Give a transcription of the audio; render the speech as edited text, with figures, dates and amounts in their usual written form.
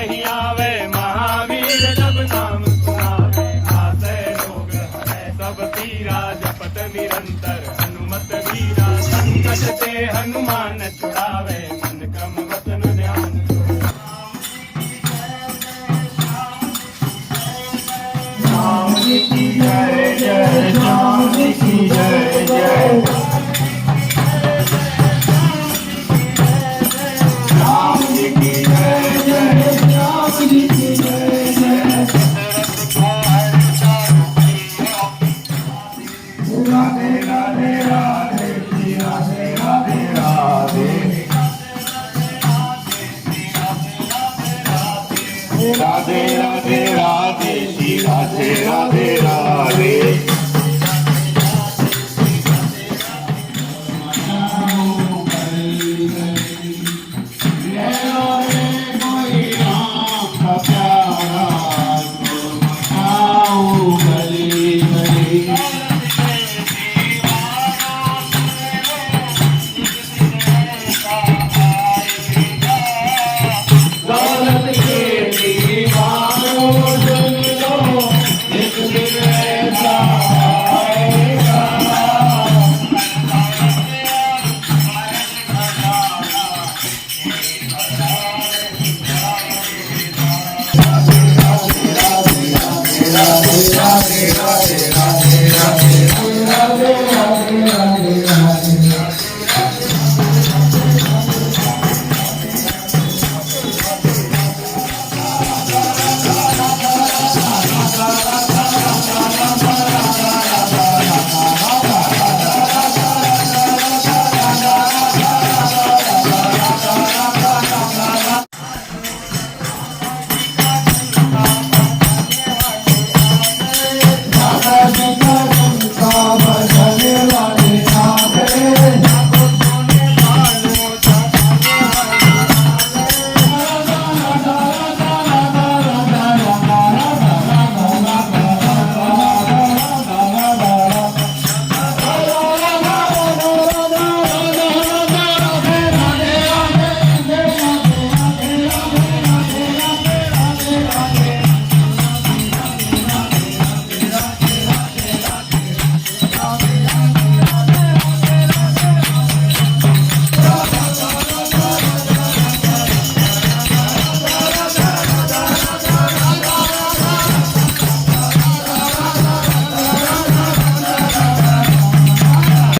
नहीं आवे, महावीर जब नाम सुनावे, नासे रोग हरे सब पीरा, जपत निरंतर हनुमत वीरा, संकट से हनुमान छुड़ावे, मन क्रम वचन ध्यान। राम जी की जय जय, राम जी की जय जय, राम जी की जय जय, राम जी की जय जय। राधे राधे राधे श्री राधे राधे राधे, राधे राधे राधे श्री राधे राधे